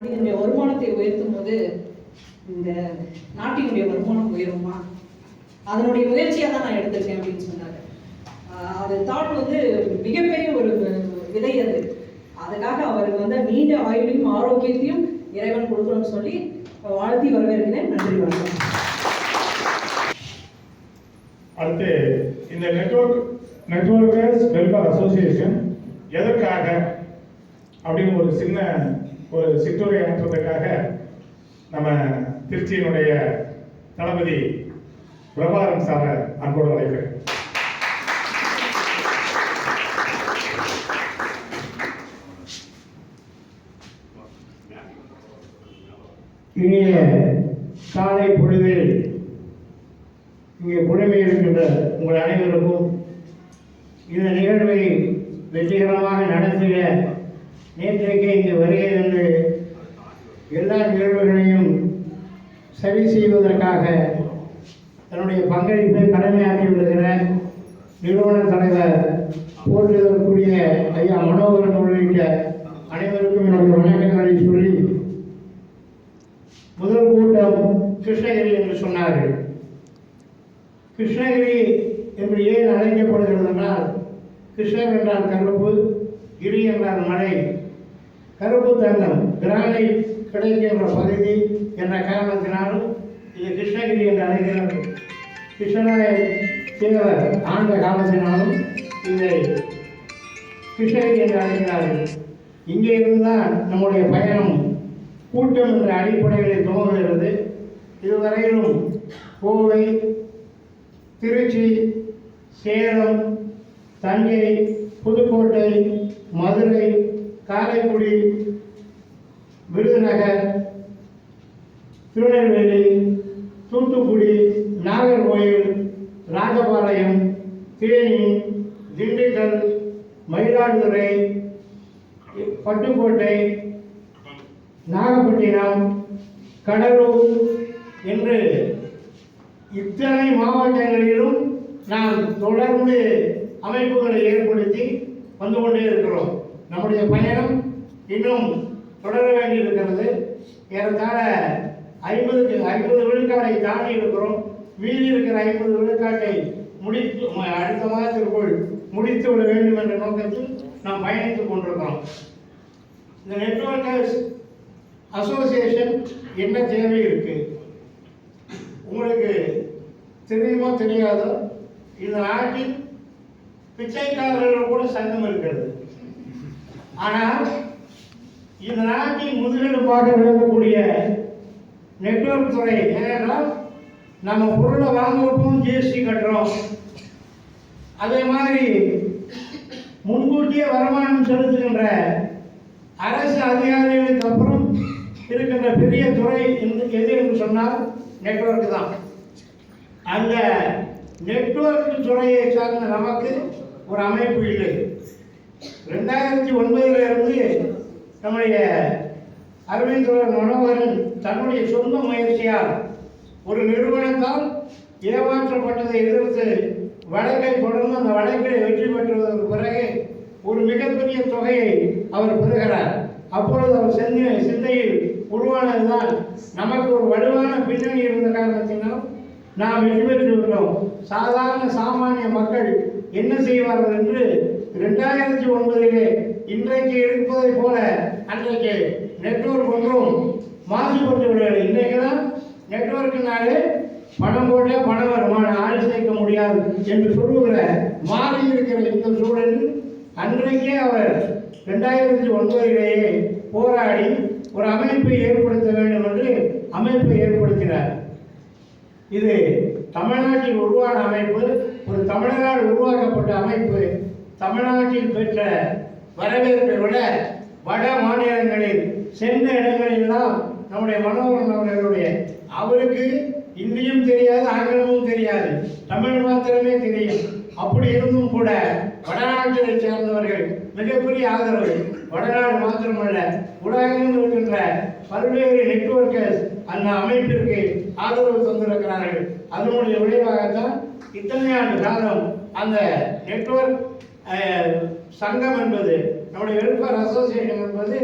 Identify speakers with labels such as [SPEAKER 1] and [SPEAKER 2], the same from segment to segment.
[SPEAKER 1] என்னுடைய வருமானத்தை உயர்த்தும் போது இந்த நாட்டினுடைய வருமானம் உயருமா, அதனுடைய முயற்சியாக தான் நான் எடுத்திருக்கேன் அப்படின்னு சொன்னாரு. அது தாட் மிகப்பெரிய ஒரு விதை. அதுக்காக அவருக்கு நீண்ட ஆயுளையும் ஆரோக்கியத்தையும் இறைவன் கொடுக்கணும்னு சொல்லி வாழ்த்தி வரவேற்கிறேன். நன்றி, வணக்கம்.
[SPEAKER 2] அடுத்து இந்த நெட்வொர்க்கர்ஸ் வெல்ஃபேர் அசோசியேஷன் எதற்காக அப்படின்னு ஒரு சிற்றுரை ஆற்றுவதற்காக நம்ம திருச்சியினுடைய தளபதி பிரபாகரன் சாரை அன்போடு அழைக்கிறேன்.
[SPEAKER 3] இனிய காலை பொழுதில் இங்கே குழுமி இருக்கின்ற உங்கள் அனைவருக்கும் இந்த நிகழ்வை வெற்றிகரமாக நடத்திய நேற்றைக்கு இங்கு வருகை தந்து எல்லா நிகழ்வுகளையும் சரி செய்வதற்காக தன்னுடைய பங்களிப்பை கடமையாற்றி வருகிற நிறுவன தலைவர் போற்றுதற்குரிய ஐயா மனோகரன் உள்ளிட்ட அனைவருக்கும் என்னுடைய வணக்கங்களை சொல்லி, முதல் கூட்டம் கிருஷ்ணகிரி என்று சொன்னார்கள். கிருஷ்ணகிரி என்று ஏன் அழைக்கப்படுகிறது என்றால், கிருஷ்ணர் என்றால் கருப்பு, கிரி என்றால் மலை, கருப்பு தங்கம் கிரானைட் கிடைக்கின்ற பகுதி என்ற காரணத்தினாலும் இது கிருஷ்ணகிரி என்று அழைக்கிறார்கள். கிருஷ்ணராய தேவர் ஆண்ட காலத்தினாலும் இதை கிருஷ்ணகிரி என்று அழைக்கிறார்கள். இங்கே இருந்துதான் நம்முடைய பயணம் கூட்டம் என்ற அடிப்படையில் துவங்குகிறது. இதுவரையிலும் கோவை, திருச்சி, சேலம், தஞ்சை, புதுக்கோட்டை, மதுரை, காரைக்குடி, விருதுநகர், திருநெல்வேலி, தூத்துக்குடி, நாகர்கோயில், ராஜபாளையம், தேனி, திண்டுக்கல், மயிலாடுதுறை, பட்டுக்கோட்டை, நாகப்பட்டினம், கடலூர் என்று இத்தனை மாவட்டங்களிலும் நாம் தொடர்ந்து அமைப்புகளை ஏற்படுத்தி வந்து கொண்டே இருக்கிறோம். நம்முடைய பயணம் இன்னும் தொடர வேண்டியிருக்கிறது. ஏறத்தாழ 50 விழுக்காடை தாண்டி இருக்கிறோம். மீதி இருக்கிற 50 விழுக்காட்டை அடுத்த மாதத்திற்குள் முடித்து விட வேண்டும் என்ற நோக்கத்தில் நாம் பயணித்துக் கொண்டிருக்கிறோம். இந்த நெட்வொர்க்கர்ஸ் அசோசியேஷன் என்ன தேவை இருக்கு உங்களுக்கு தெரியுமோ தெரியாதோ, இந்த நாட்டில் பிச்சைக்காரர்கள் கூட சங்கம் இருக்கிறது. ஆனால் இந்த நாட்டின் முதுகெலும்பாக விளங்கக்கூடிய நெட்வொர்க் துறை, ஏனென்றால் நம்ம பொருளை வாங்குறப்பவும் ஜிஎஸ்டி கட்டுறோம். அதே மாதிரி முன்கூட்டியே வருமானம் செலுத்துகின்ற அரசு அதிகாரிகளுக்கு அப்புறம் இருக்கின்ற பெரிய துறை எது என்று சொன்னால் நெட்வொர்க் தான். அந்த நெட்வொர்க் துறையை சார்ந்த நமக்கு ஒரு அமைப்பு இல்லை. 2009 நம்முடைய அரவிந்தர் மனோகரன் தன்னுடைய சொந்த முயற்சியால் ஒரு நிறுவனத்தால் ஏமாற்றப்பட்டதை எதிர்த்து வழக்கை தொடர்ந்து அந்த வழக்கில் வெற்றி பெற்றதற்கு பிறகு ஒரு மிகப்பெரிய தொகையை அவர் பெறுகிறார். அப்பொழுது அவர் சிந்தையில் உருவானதுதான், நமக்கு ஒரு வலுவான பின்னணி இருந்த காரணத்தினால் நாம் வெற்றி பெற்று விட்டோம். சாதாரண சாமானிய மக்கள் என்ன செய்வார்கள் என்று 2009 இன்றைக்கு இருப்பதை போல அன்றைக்கு நெட்வொர்க் ஒன்றும் மாசுபட்டு விடவில்லை. இன்றைக்கு தான் நெட்வொர்க்கினாலே பணம் போட்டே பணம் வருமான ஆள் சேர்க்க முடியாது என்று சொல்லுகிற மாறி இருக்கிற இந்த சூழலில் அன்றைக்கே அவர் 2009 போராடி ஒரு அமைப்பை ஏற்படுத்த வேண்டும் என்று அமைப்பை ஏற்படுத்தினார். இது தமிழ்நாட்டில் உருவான அமைப்பு, ஒரு தமிழரால் உருவாக்கப்பட்ட அமைப்பு. தமிழ்நாட்டில் பெற்ற வரவேற்பை விட வட மாநிலங்களில் சென்ற இடங்களெல்லாம் நம்முடைய மனோகரன் அவருக்கு இந்தியும் தெரியாது, ஆங்கிலமும் தெரியாது, தமிழ் மாத்திரமே தெரியும். அப்படி இருந்தும் கூட வடநாட்டினை சேர்ந்தவர்கள் மிகப்பெரிய ஆதரவு. வடநாடு மாத்திரமல்ல, உலகெங்கும் இருக்கின்ற பல்வேறு நெட்வொர்க்கர்ஸ் அந்த அமைப்பிற்கு ஆதரவு தந்திருக்கிறார்கள். அதனுடைய விளைவாகத்தான் இத்தனை ஆண்டு காலம் அந்த நெட்வொர்க் சங்கம் என்பது, நம்முடைய வெல்ஃபேர் அசோசியேஷன் என்பது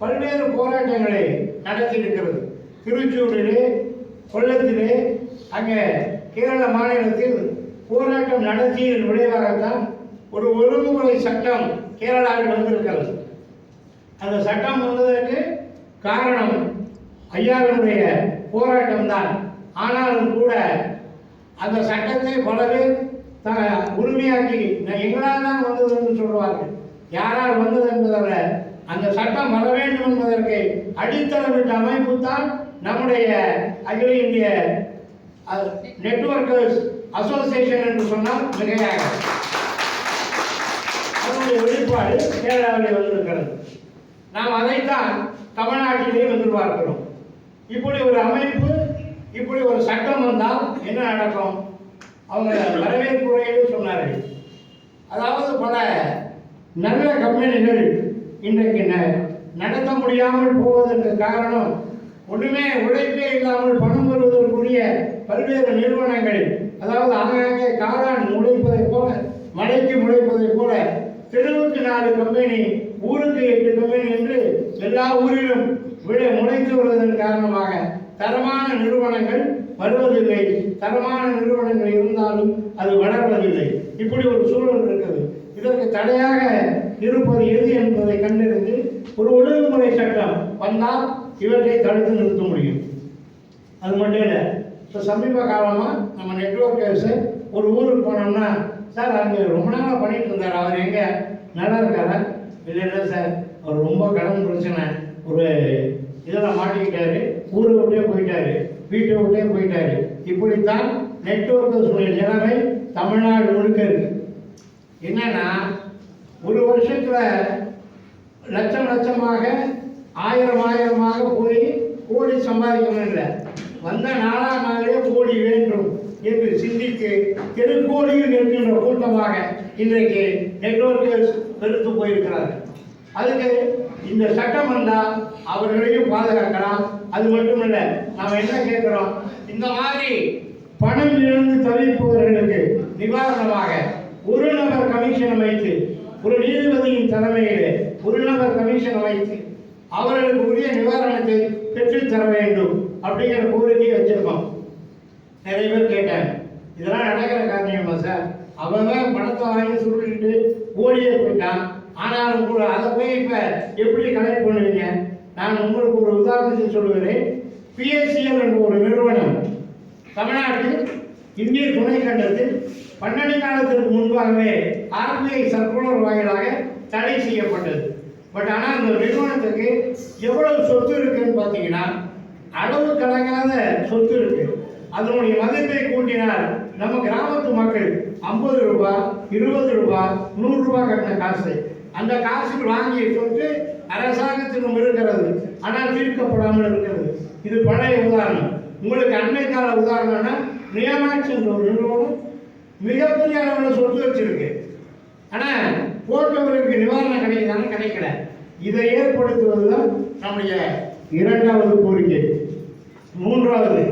[SPEAKER 3] பல்வேறு போராட்டங்களை நடத்தியிருக்கிறது. திருச்சூரிலே, கொல்லத்திலே, அங்கே கேரள மாநிலத்தில் போராட்டம் நடத்தியதன் விளைவாகத்தான் ஒரு ஒழுங்குமுறை சட்டம் கேரளாவில் வந்திருக்கிறது. அந்த சட்டம் வந்ததற்கு காரணம் ஐயாவினுடைய போராட்டம் தான். ஆனாலும் கூட அந்த சட்டத்தை பல பேர் உரிமையாக்கி எங்களால் தான் வந்தது என்று சொல்வார்கள். யாரால் வந்தது என்பதல்ல, அந்த சட்டம் வர வேண்டும் என்பதற்கு அடித்தளமிட்ட அமைப்பு தான் நம்முடைய அகில இந்திய நெட்வொர்க்கர்ஸ் அசோசியேஷன் என்று சொன்னால் மிகையாக. அதனுடைய வெளிப்பாடு கேரளாவில் வந்திருக்கிறது. நாம் அதைத்தான் தமிழ்நாட்டிலேயும் எதிர்பார்க்கிறோம். இப்படி ஒரு அமைப்பு, இப்படி ஒரு சட்டம் வந்தால் என்ன நடக்கும்? அவங்க வரவேற்புரையிலே சொன்னார்கள். அதாவது பல நல்ல கம்பெனிகள் இன்றைக்கு நடத்த முடியாமல் போவதற்கு காரணம் ஒன்றுமே உழைப்பே இல்லாமல் பணம் பெறுவதற்குரிய பல்வேறு நிறுவனங்கள், அதாவது ஆங்காங்கே காளான் முளைப்பதை போல, மழைக்கு முளைப்பதை போல தெருவுக்கு 4 கம்பெனி, ஊருக்கு 8 கம்பெனி என்று எல்லா ஊரிலும் முளைத்து வருவதன் காரணமாக தரமான நிறுவனங்கள் வருவதில்லை. தரமான நிறுவனங்கள் இருந்தாலும் அது வளர்வதில்லை. இப்படி ஒரு சூழல் இருக்கிறது. இதற்கு தடையாக இருப்பது எது என்பதை கண்டறிந்து ஒரு ஒழுங்குமுறை சட்டம் வந்தால் இவற்றை தடுத்து நிறுத்த முடியும். அது மட்டும் இல்லை, இப்போ சமீப காலமாக நம்ம நெட்வொர்க்கர்ஸு ஒரு ஊருக்கு போனோம்னா, சார் அங்கே ரொம்ப நாளாக பண்ணிட்டு இருந்தார், அவர் எங்கே நல்லா இருக்காரா? இல்லை சார், அவர் ரொம்ப கடன் பிரச்சனை, ஒரு இதில் மாட்டிக்கிட்டாரு, ஊரை விட்டே போயிட்டாரு, வீட்டை விட்டே போயிட்டாரு. இப்படித்தான் நெட்வொர்க்கர்ஸுடைய நிலைமை தமிழ்நாடு முழுக்க இருக்கு. என்னன்னா, ஒரு வருஷத்துல லட்சம் லட்சமாக, ஆயிரமாக போய் கோடி சம்பாதிக்கணும் இல்லை, வந்த 4ஆம் நாளே கோடி வேண்டும் என்று சிந்தித்து தெருக்கோடியில் இருக்கின்ற கூட்டமாக இன்றைக்கு நெட்வொர்க்கர்ஸ் பெருத்து போயிருக்கிறார்கள். அதுக்கு இந்த சட்டம் வந்தால் அவர்களையும் பாதுகாக்கலாம். அது மட்டுமல்ல, நாம் என்ன கேட்கிறோம், இந்த மாதிரி பணம் இழந்து தவிப்பவர்களுக்கு நிவாரணமாக ஒரு நபர் கமிஷன் அமைத்து, ஒரு நீதிபதியின் தலைமையிலே ஒரு நபர் கமிஷன் அமைத்து அவர்களுக்கு உரிய நிவாரணத்தை பெற்றுத்தர வேண்டும் அப்படிங்கிற கோரிக்கையை வச்சிருக்கோம். நிறைய பேர் கேட்டாங்க, இதெல்லாம் நடக்கிற காரணமா சார்? அவங்க பணத்தை வாங்கி சுருட்டிட்டு ஓடியே போயிட்டான், ஆனாலும் கூட அதை போய் இப்போ எப்படி கனெக்ட் பண்ணுவீங்க? நான் உங்களுக்கு ஒரு உதாரணத்தை சொல்லுகிறேன். பிஎஸ்சிஎல் என்ற ஒரு நிறுவனம் தமிழ்நாட்டில் இந்திய துணைக்கண்டத்தில் 12 காலத்திற்கு முன்பாகவே ஆர்பிஐ சர்க்குலர் வாயிலாக தடை செய்யப்பட்டது. பட் ஆனால் அந்த நிறுவனத்துக்கு எவ்வளவு சொத்து இருக்குன்னு பார்த்தீங்கன்னா, அளவு கடங்காத சொத்து இருக்கு. அதனுடைய மதிப்பை கூட்டினால் நம்ம கிராமத்து மக்கள் 50 ரூபாய், 20 ரூபாய், 100 ரூபாய் கட்டின காசு, அந்த காசுக்கு வாங்கிய சொத்து அரசாங்கத்திலும் இருக்கிறது, ஆனால் தீர்க்கப்படாமல் இருக்கிறது. இது பழைய உதாரணம். உங்களுக்கு அண்மை கால உதாரணம்னா, நியமாக்ஸ் என்ற ஒரு நிறுவனம் மிகப்பெரிய அளவில் சொத்து வச்சிருக்கு, ஆனால் போட்டவர்களுக்கு நிவாரணம் கிடைக்குதானே? கிடைக்கல. இதை ஏற்படுத்துவதுதான் நம்முடைய 2வது கோரிக்கை. 3வது,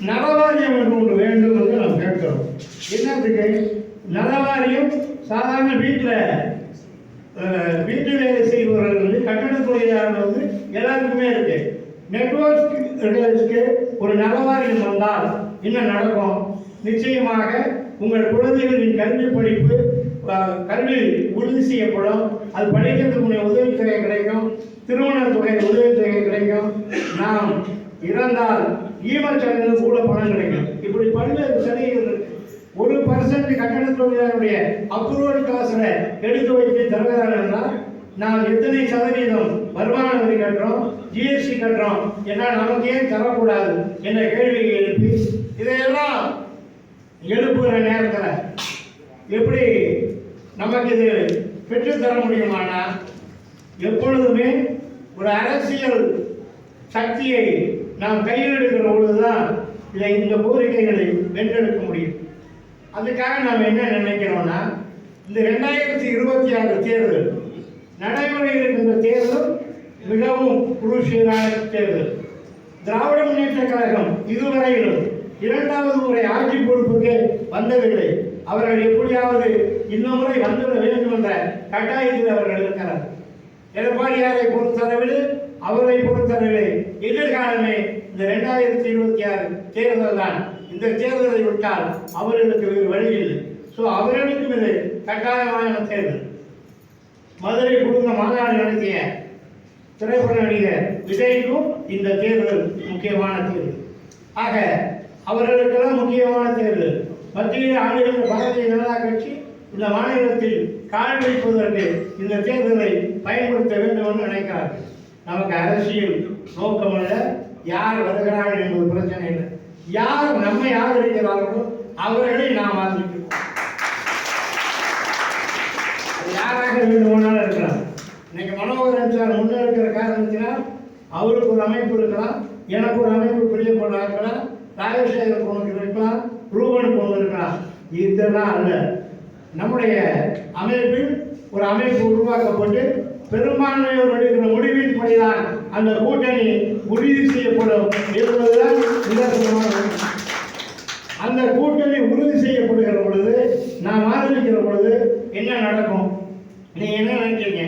[SPEAKER 3] நலவாரியம் என்று ஒன்று வேண்டும் என்று நாம் கேட்கிறோம். என்னத்துக்கு நலவாரியம்? சாதாரண வீட்டு வேலை செய்பவர்கள், கட்டட தொழிலாளர்கள் எல்லாருக்குமே இருக்கு. நெட்வொர்க்ஸ்க்கு ஒரு நலவாரியம் வந்தால் என்ன நடக்கும்? நிச்சயமாக உங்கள் குழந்தைகளின் கல்வி படிப்பு, கல்வி உறுதி செய்யப்படும். அது படிக்கிறதுக்குரிய உதவித்தொகை கிடைக்கும், திருமண தொகை உதவித்தொகை கிடைக்கும். நாம் இறந்தால் ஈமச்சடங்கு கூட பணம் கிடைக்கும். இப்படி பல்வேறு சலுகைகள் இருக்கு. 1% கட்டட தொழிலாளருடைய அப்ரூவல் காசில் எடுத்து வைத்து தருகிறார்கள் என்றால் நாம் எத்தனை சதவீதம் வருமான வரி கட்டுறோம், ஜிஎஸ்டி கட்டுறோம், ஏன்னா நமக்கு ஏன் தரக்கூடாது என்ற கேள்வியை எழுப்பி இதையெல்லாம் எழுப்புகிற நேரத்தில் எப்படி நமக்கு இது பெற்றுத்தர முடியுமானா, எப்பொழுதுமே ஒரு அரசியல் சக்தியை நாம் கையில் எடுக்கிற பொழுதுதான் இந்த கோரிக்கைகளை வென்றெடுக்க முடியும். அதுக்காக நாம் என்ன நினைக்கிறோம்னா, இந்த 2026 தேர்தல் நடைமுறையில் இருக்கின்ற தேர்தல் மிகவும் குருஷியலான தேர்தல். திராவிட முன்னேற்ற கழகம் இதுவரையிலும் 2வது முறை ஆட்சி பொறுப்புக்கு வந்ததில்லை. அவர்கள் எப்படியாவது இந்த முறை வந்துவிட வேண்டும் என்ற கட்டாயத்தில் அவர்கள் இருக்கிறார். எடப்பாடியாரை பொறுத்தளவில், அவரை பொறுத்தளவில் எதிர்காலமே இந்த 2026 தேர்தல் தான். இந்த தேர்தலை விட்டால் அவர்களுக்கு வேறு வழி இல்லை. ஸோ அவர்களுக்கும் இது கட்டாயமான தேர்தல். மதுரை குடும்ப மாநாடு நடத்திய திரைப்பட நடிகர் விஜய்க்கும் இந்த தேர்தல் முக்கியமான தேர்தல். ஆக அவர்களுக்கெல்லாம் முக்கியமான தேர்தல். மத்தியில் ஆளுகின்ற பாரதிய ஜனதா கட்சி இந்த மாநிலத்தில் கால் வைப்பதற்கு இந்த தேர்தலை பயன்படுத்த வேண்டும் என்று நினைக்கிறார்கள். நமக்கு அரசியல் நோக்கமல்ல, யார் வருகிறார்கள் என்பது பிரச்சனை இல்லை. யார் நம்மை ஆதரிக்கிறார்களோ அவர்களை நாம் ஆதரிக்கிறோம். யாராக வேண்டுமானாலும் இருக்கலாம். இன்னைக்கு மனோகரன் சார் முன்னெடுக்கிற காரணத்தினால் அவருக்கு ஒரு அமைப்பு இருக்கலாம், எனக்கு ஒரு அமைப்பு பெரிய பொண்ணு இருக்கலாம், ராஜசேகருக்கு ஒன்று இருக்கலாம், ரூபனுக்கு ஒன்று இருக்கலாம். இதெல்லாம் அல்ல. நம்முடைய அமைப்பில் ஒரு அமைப்பு உருவாக்கப்பட்டு பெரும்பான்மையோர் எடுக்கிற முடிவின்படிதான் அந்த கூட்டணி உறுதி செய்யப்படும் என்பதுதான் நிதர்சனமான. அந்த கூட்டணி உறுதி செய்யப்படுகிற பொழுது, நாம் ஆதரிக்கிற பொழுது என்ன நடக்கும்? நீங்க என்ன நினைக்கிறீங்க?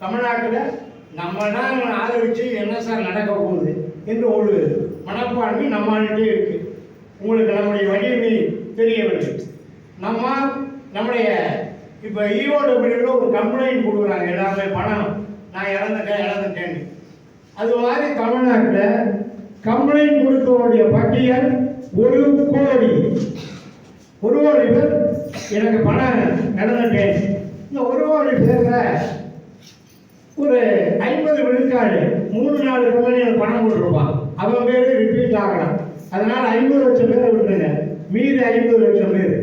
[SPEAKER 3] தமிழ்நாட்டில் நம்ம தான் ஆதரிச்சு என்ன சார் நடக்க போகுது என்று ஒரு மனப்பான்மை நம்மகிட்டே இருக்கு. உங்களுக்கு நம்முடைய வலிமை தெரியவில்லை. நம்முடைய இப்போ ஈஓடபிள்யூல ஒரு கம்ப்ளைண்ட் கொடுக்குறாங்க, எல்லாமே பணம் நான் இழந்துட்டேன்னு. அது மாதிரி தமிழ்நாட்டில் கம்ப்ளைண்ட் கொடுக்கக்கூடிய பட்டியல் 1 கோடி. 1 கோடி பேர் எனக்கு பணம் இழந்துட்டேன். இந்த 1 கோடி பேரில் ஒரு 50 விழுக்காடு 3-4 கம்பெனியில் பணம் கொடுத்துருப்பான். அவன் பேர் ரிப்பீட் ஆகலாம். அதனால் 50 லட்சம் பேரை விட்டுருங்க. மீதி 50 லட்சம் பேர்.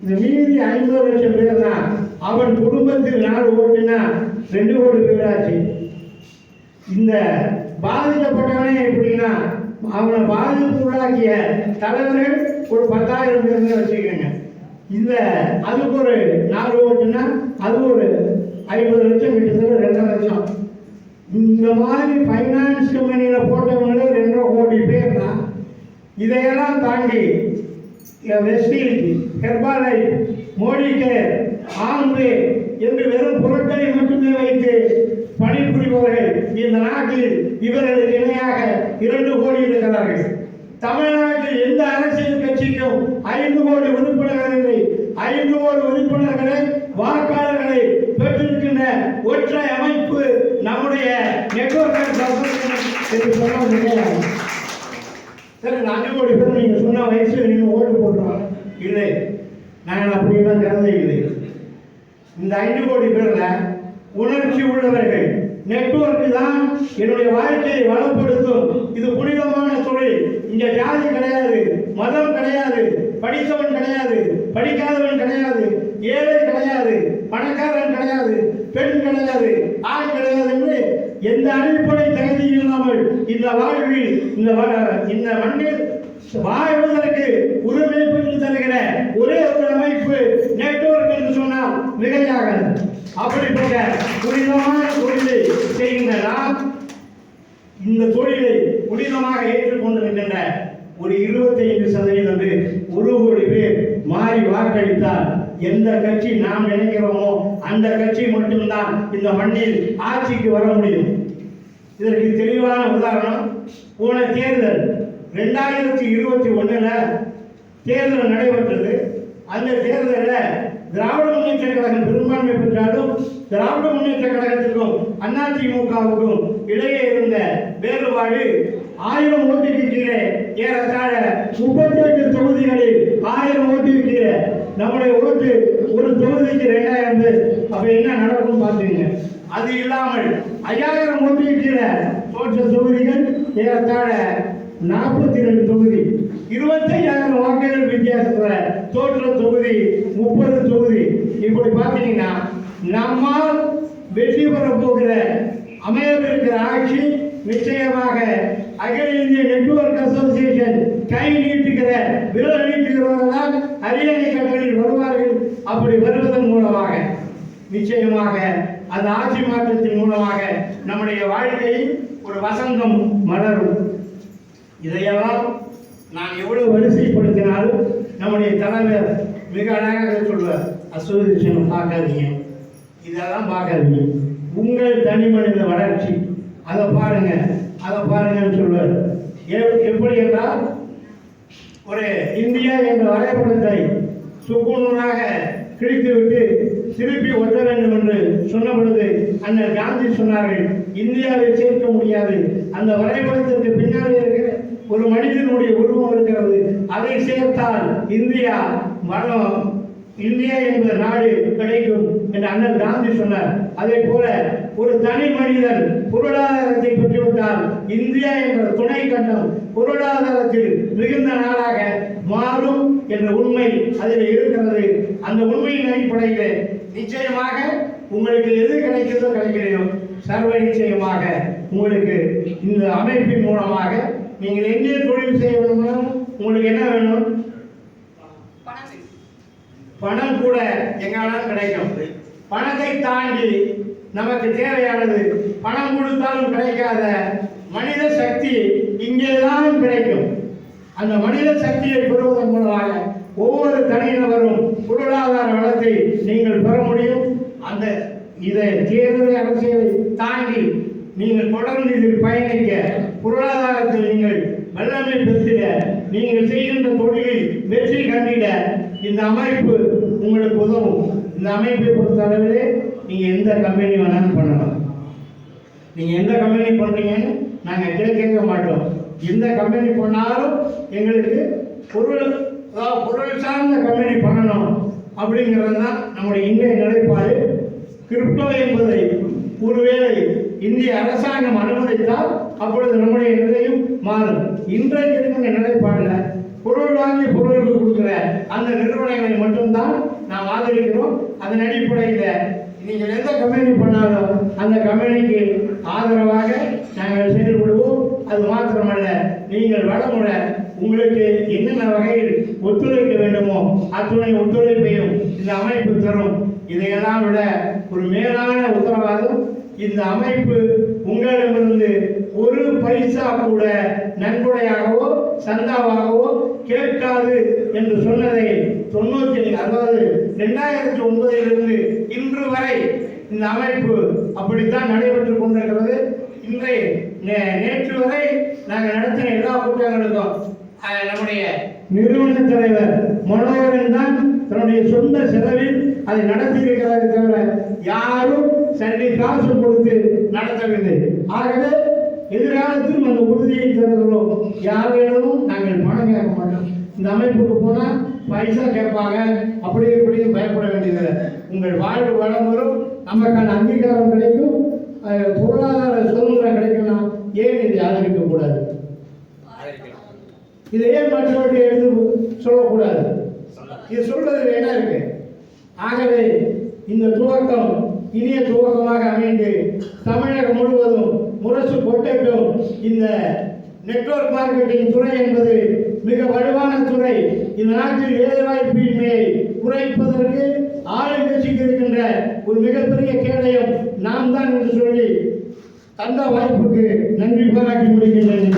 [SPEAKER 3] இந்த மீதி 50 லட்சம் பேர் தான் அவன் குடும்பத்தில் 4 ஓட்டுனா 2 கோடி பேராச்சு. இந்த பாதிக்கப்பட்டவனே எப்படின்னா, அவனை பாதிப்பு உள்ளாக்கிய தலைவர்கள் ஒரு 10,000 பேர்னு வச்சுக்கோங்க. இந்த அதுக்கு ஒரு 4 ஓட்டுனா அது ஒரு 50 லட்சம், கிட்டத்தட்ட 2 லட்சம். இந்த மாதிரி ஃபைனான்ஸ் கம்பெனியில் போட்டவங்களே 2 கோடி பேர் தான். இதையெல்லாம் தாண்டி வெஸ்டீல், ஹெர்பாலைஃப், மோடி கேர், ஆம்ரே என்று வெறும் பொருட்களை மட்டுமே வைத்து பணிபுரிபவர்கள் இந்த நாட்டில் இவர்களுக்கு இணையாக 2 கோடி இருக்கிறார்கள். தமிழ்நாட்டில் எந்த அரசியல் கட்சிக்கும் 5 கோடி உறுப்பினர்கள் இல்லை. 5 கோடி உறுப்பினர்களை, வாக்காளர்களை பெற்றிருக்கின்ற ஒற்றை அமைப்பு நம்முடைய நெட்வொர்க் என்று சொல்ல முடியாது. சரி, 5 கோடி பேர் நீங்க சொன்ன வயசுல நீங்க ஓட்டு போடுறாங்க இல்லை, நாங்கள் அப்படியெல்லாம் கருத இல்லை. இந்த 5 கோடி பேர்ல உணர்ச்சி உள்ளவர்கள். நெட்வொர்க் தான் என்னுடைய வாழ்க்கையை வளப்படுத்தும். இது புனிதமான தொழில். இங்க ஜாதி கிடையாது, மதம் கிடையாது, படித்தவன் கிடையாது, படிக்காதவன் கிடையாது, ஏழை கிடையாது, பணக்காரன் கிடையாது, பெண் கிடையாது, ஆண் கிடையாது என்று எந்த அடிப்படை தகுதி இல்லாமல் இந்த வாழ்வில் இந்த மண்ணில் வாழ்வதற்கு உரிமை பெற்று தருகிற ஒரே ஒரு அமைப்பு நெட்வொர்க் என்று சொன்னால் மிகையாகாது. அப்படிப்பட்ட புனிதமான தொழிலை செய்கின்ற நாம் இந்த தொழிலை புனிதமாக ஏற்றுக்கொண்டிருக்கின்ற ஒரு 25% பேர், 1 கோடி பேர் மாறி வாக்களித்தால் எந்த கட்சி நாம் நினைக்கிறோமோ அந்த கட்சி மட்டும்தான் இந்த மண்ணில் ஆட்சிக்கு வர முடியும். இதற்கு தெளிவான உதாரணம், போன தேர்தல் 2021 தேர்தல் நடைபெற்றது. அந்த தேர்தலில் திராவிட முன்னேற்ற கழகம் பெரும்பான்மை பெற்றாலும் திராவிட முன்னேற்ற கழகத்திற்கும் அதிமுகவுக்கும் இடையே இருந்த வேறுபாடு 1000 ஓட்டுக்கு கீழே, ஏறத்தாழ 38 தொகுதிகளில் 1000 ஓட்டுக்கு கீழே. நம்முடைய ஓட்டு ஒரு தொகுதிக்கு 2000 பேர். அப்ப என்ன நடக்கும் பார்த்தீங்க. அது இல்லாமல் 5000 ஓட்டுக்கு கீழே தோற்ற தொகுதிகள் ஏறத்தாழ 42 தொகுதி. 25,000 வாக்குகள் வித்தியாசத்தில் தோற்ற தொகுதி 30 தொகுதி. இப்படி பார்த்தீங்கன்னா நம்மால் வெற்றி பெற போகிற அமையவிருக்கிற ஆட்சி நிச்சயமாக அகில இந்திய நெட்வொர்க் அசோசியேஷன் கை நீட்டுகிற விரல் நீட்டுகிறவர்கள் அரியணை கட்டளையில் வருவார்கள். அப்படி வருவதன் மூலமாக நிச்சயமாக அந்த ஆட்சி மாற்றத்தின் மூலமாக நம்முடைய வாழ்க்கையில் ஒரு வசந்தம் மலரும். இதையெல்லாம் நான் எவ்வளவு வரிசைப்படுத்தினாலும் நம்முடைய தலைவர் மிக அழகாக சொல்வார், அசோசியேஷன் பார்க்காதீங்க, இதெல்லாம் பார்க்காதீங்க, உங்கள் தனி மனித வளர்ச்சி. அதை பாருங்க, அதை பாருங்கன்னு சொல்வார். எப்படி என்றால், ஒரு இந்தியா என்ற வரைபடத்தை சுக்குநூறாக கிழித்துவிட்டு திருப்பி ஒட்ட வேண்டும் என்று சொன்ன பொழுது அண்ணல் காந்தி சொன்னார்கள், இந்தியாவை சேர்க்க முடியாது. அந்த வரைபடத்திற்கு பின்னாலே இருக்கிற ஒரு மனிதனுடைய உருவம் இருக்கிறது, அதை சேர்த்தால் இந்தியா வளம், இந்தியா என்ற நாடு கிடைக்கும் என்று அண்ணல் காந்தி சொன்னார். அதே போல ஒரு தனி மனிதன் பொருளாதாரத்தை பெற்றுவிட்டால் இந்தியா என்ற துணை கண்டம் பொருளாதாரத்தில் மிகுந்த நாடாக மாறும் என்ற உண்மை அதில் இருக்கிறது. அந்த உண்மையின் அடிப்படையில் நிச்சயமாக உங்களுக்கு எது கிடைக்கிறதோ கிடைக்கிறதோ சர்வ நிச்சயமாக உங்களுக்கு இந்த அமைப்பின் மூலமாக நீங்கள் எங்கே தொழில் செய்ய வேணும்னா உங்களுக்கு என்ன வேணும்? பணம் கூட எங்காலும் கிடைக்கும். பணத்தை தாண்டி நமக்கு தேவையானது பணம் கொடுத்தாலும் கிடைக்காத மனித சக்தி இங்கேதான் கிடைக்கும். அந்த மனித சக்தியை பெறுவதன் மூலமாக ஒவ்வொரு தனிநபரும் பொருளாதார வளத்தை நீங்கள் பெற முடியும். அந்த இதை தேர்தல் அரசியலை தாண்டி நீங்கள் தொடர்ந்து இதில் பயணிக்க, பொருளாதாரத்தில் நீங்கள் வல்லமை பெற்றிட, நீங்கள் செய்கின்ற தொழிலில் வெற்றி கண்டிட இந்த அமைப்பு உங்களுக்கு உதவும். இந்த அமைப்பை பொறுத்த அளவிலே நீங்கள் எந்த கம்பெனி வேணாலும் பண்ணலாம். நீங்கள் எந்த கம்பெனி பண்ணுறீங்கன்னு நாங்கள் கேட்க மாட்டோம். எந்த கம்பெனி பண்ணாலும் எங்களுக்கு பொருள் சார்ந்த கம்பெனி பண்ணணும் அப்படிங்கிறது தான் நம்முடைய இந்திய நிலைப்பாடு. கிரிப்டோ என்பதை ஒருவேளை இந்திய அரசாங்கம் அனுமதித்தால் அப்பொழுது நம்முடைய நிலையும் மாறும். இன்றைக்கு இருக்கிற நிலைப்பாடில் பொருள் வாங்கி பொருளுக்கு கொடுக்குற அந்த நிறுவனங்களை மட்டும்தான் நாம் ஆதரிக்கிறோம். அதன் அடிப்படையில் நீங்கள் எந்த கம்பெனி பண்ணாலும் அந்த கம்பெனிக்கு ஆதரவாக நாங்கள் செயல்படுவோம். அது மாத்திரமல்ல, நீங்கள் வளமுறை உங்களுக்கு என்னென்ன வகையில் ஒத்துழைக்க வேண்டுமோ அத்துணை ஒத்துழைப்பையும் இந்த அமைப்பு தரும். இதையெல்லாம் விட ஒரு மேலான உத்தரவாதம், இந்த அமைப்பு உங்களிடமிருந்து ஒரு பைசா கூட நன்கொடையாகவோ சந்தாவாகவோ கேட்காது என்று சொன்னதை 2009 இன்று வரை இந்த அமைப்பு அப்படித்தான் நடைபெற்றுக் கொண்டிருக்கிறது. நேற்று வரை நாங்கள் நடத்தின எல்லா கூட்டங்களுக்கும் நம்முடைய நிறுவன தலைவர் மனோகரன் தான் தன்னுடைய சொந்த செலவில் அதை நடத்தி இருக்கிறாரே தவிர யாரும் சரி காசு கொடுத்து நடத்தவில்லை. ஆகவே எதிர்காலத்தில் அந்த உறுதியை தருகிறோம். யாரிடமும் நாங்கள் பணம் கேட்க மாட்டோம். இந்த அமைப்புக்கு போனால் பைசா கேட்பாங்க, அப்படியே இப்படியும் பயப்பட வேண்டியதில்லை. உங்கள் வாழ்வு வளம் வரும், நமக்கான அங்கீகாரம் கிடைக்கும், பொருளாதார சுதந்திரம் கிடைக்கும்னா ஏன் இதை ஆதரிக்க கூடாது? இதை ஏன் மற்றவர்கள் எடுத்து சொல்லக்கூடாது? இது சொல்றது என்ன இருக்கு? ஆகவே இந்த துவக்கம் இனிய துவக்கமாக அமைந்து தமிழகம் முழுவதும் முரசு கொட்டட்டும். இந்த நெட்வொர்க் மார்க்கெட்டிங் துறை என்பது மிக வலுவான துறை. இந்த நாட்டில் வேலைவாய்ப்பின்மையை குறைப்பதற்கு ஆளுங்கட்சிக்கு இருக்கின்ற ஒரு மிகப்பெரிய கேடயம் நாம் தான் என்று சொல்லி தந்த வாய்ப்புக்கு நன்றி பாராட்டி முடிக்கின்றேன்.